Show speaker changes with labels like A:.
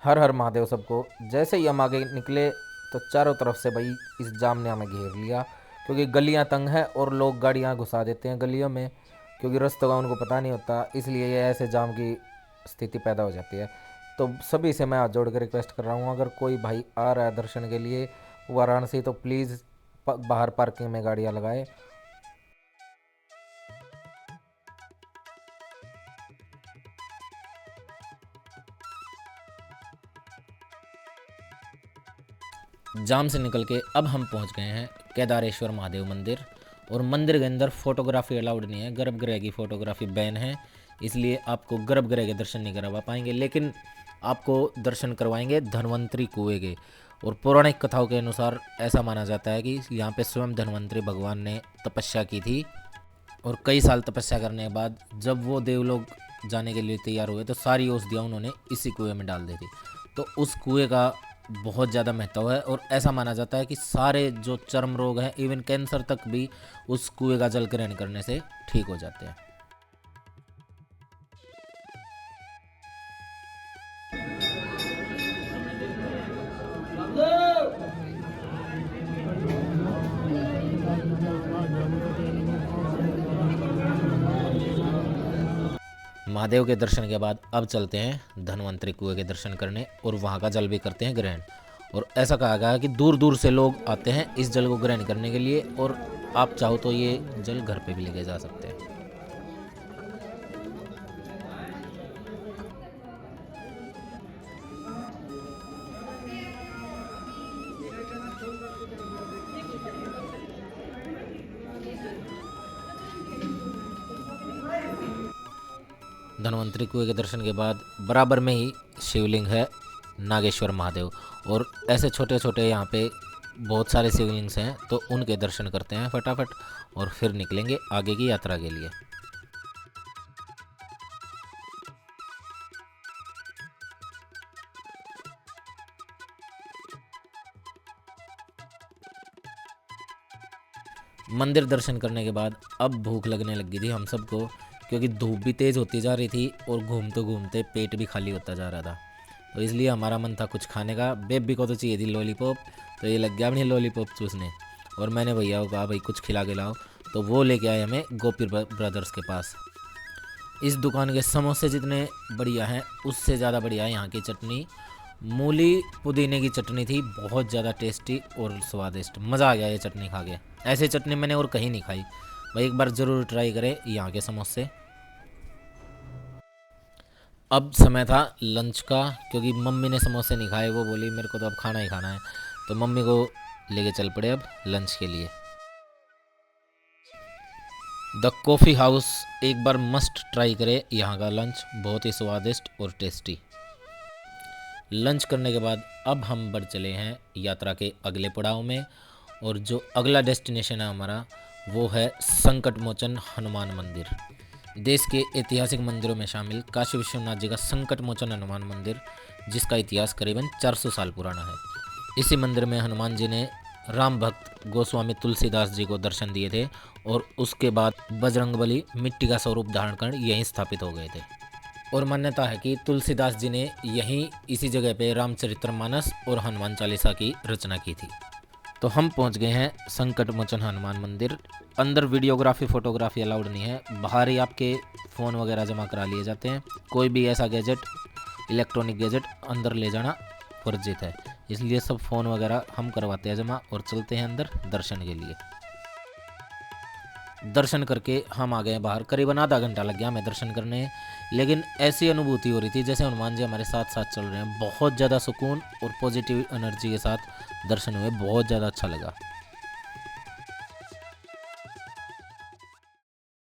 A: हर हर महादेव सबको। जैसे ही हम आगे निकले तो चारों तरफ से भाई इस जाम ने हमें घेर लिया, क्योंकि गलियां तंग हैं और लोग गाड़ियां घुसा देते हैं गलियों में, क्योंकि रास्तों का उनको पता नहीं होता, इसलिए ये ऐसे जाम की स्थिति पैदा हो जाती है। तो सभी से मैं हाथ जोड़ कर रिक्वेस्ट कर रहा हूँ, अगर कोई भाई आ रहा है दर्शन के लिए वाराणसी तो प्लीज़ बाहर पार्किंग में गाड़ियाँ लगाए। जाम से निकल के अब हम पहुंच गए हैं केदारेश्वर महादेव मंदिर। और मंदिर के अंदर फोटोग्राफी अलाउड नहीं है, गर्भगृह की फोटोग्राफी बैन है, इसलिए आपको गर्भगृह के दर्शन नहीं करवा पाएंगे, लेकिन आपको दर्शन करवाएंगे धन्वंतरी कुएं के। और पौराणिक कथाओं के अनुसार ऐसा माना जाता है कि यहाँ पे स्वयं धन्वंतरी भगवान ने तपस्या की थी, और कई साल तपस्या करने के बाद जब वो देवलोक जाने के लिए तैयार हुए तो सारी औषधियाँ उन्होंने इसी कुएं में डाल दी थी। तो उस कुएं का बहुत ज़्यादा महत्व है, और ऐसा माना जाता है कि सारे जो चर्म रोग हैं, इवन कैंसर तक भी उस कुएं का जल ग्रहण करने से ठीक हो जाते हैं। महादेव के दर्शन के बाद अब चलते हैं धन्वंतरी कुएं के दर्शन करने, और वहाँ का जल भी करते हैं ग्रहण। और ऐसा कहा गया है कि दूर दूर से लोग आते हैं इस जल को ग्रहण करने के लिए, और आप चाहो तो ये जल घर पे भी लेके जा सकते हैं। धन्वंतरी कुएं के दर्शन के बाद बराबर में ही शिवलिंग है नागेश्वर महादेव, और ऐसे छोटे छोटे यहाँ पे बहुत सारे शिवलिंग्स हैं, तो उनके दर्शन करते हैं फटाफट और फिर निकलेंगे आगे की यात्रा के लिए। मंदिर दर्शन करने के बाद अब भूख लगने लगी थी हम सबको, क्योंकि धूप भी तेज़ होती जा रही थी और घूमते घूमते पेट भी खाली होता जा रहा था। तो इसलिए हमारा मन था कुछ खाने का। बेबी को तो चाहिए थी लॉलीपॉप, तो ये लग गया अपनी लॉलीपॉप चूसने, और मैंने भैया को कहा भाई कुछ खिला के लाओ, तो वो लेके आए हमें गोपी ब्रदर्स के पास। इस दुकान के समोसे जितने बढ़िया हैं उससे ज़्यादा बढ़िया है यहाँ की चटनी। मूली पुदीने की चटनी थी, बहुत ज़्यादा टेस्टी और स्वादिष्ट, मज़ा आ गया ये चटनी खा के। ऐसी चटनी मैंने और कहीं नहीं खाई, भाई एक बार ज़रूर ट्राई करें यहाँ के समोसे। अब समय था लंच का, क्योंकि मम्मी ने समोसे नहीं खाए, वो बोली मेरे को तो अब खाना ही खाना है, तो मम्मी को लेके चल पड़े अब लंच के लिए। द कॉफ़ी हाउस एक बार मस्ट ट्राई करें, यहाँ का लंच बहुत ही स्वादिष्ट और टेस्टी। लंच करने के बाद अब हम बढ़ चले हैं यात्रा के अगले पड़ाव में, और जो अगला डेस्टिनेशन है हमारा वो है संकट मोचन हनुमान मंदिर। देश के ऐतिहासिक मंदिरों में शामिल काशी विश्वनाथ जी का संकट मोचन हनुमान मंदिर, जिसका इतिहास करीबन 400 साल पुराना है। इसी मंदिर में हनुमान जी ने राम भक्त गोस्वामी तुलसीदास जी को दर्शन दिए थे, और उसके बाद बजरंगबली मिट्टी का स्वरूप धारण कर यहीं स्थापित हो गए थे। और मान्यता है कि तुलसीदास जी ने यहीं इसी जगह पे रामचरितमानस और हनुमान चालीसा की रचना की थी। तो हम पहुंच गए हैं संकट मोचन हनुमान मंदिर। अंदर वीडियोग्राफी फोटोग्राफी अलाउड नहीं है, बाहर ही आपके फ़ोन वगैरह जमा करा लिए जाते हैं। कोई भी ऐसा गैजेट, इलेक्ट्रॉनिक गैजेट अंदर ले जाना वर्जित है, इसलिए सब फ़ोन वगैरह हम करवाते हैं जमा, और चलते हैं अंदर दर्शन के लिए। दर्शन करके हम आ गए बाहर, करीबन आधा घंटा लग गया हमें दर्शन करने, लेकिन ऐसी अनुभूति हो रही थी जैसे हनुमान जी हमारे साथ साथ चल रहे हैं। बहुत ज़्यादा सुकून और पॉजिटिव एनर्जी के साथ दर्शन हुए, बहुत ज़्यादा अच्छा लगा।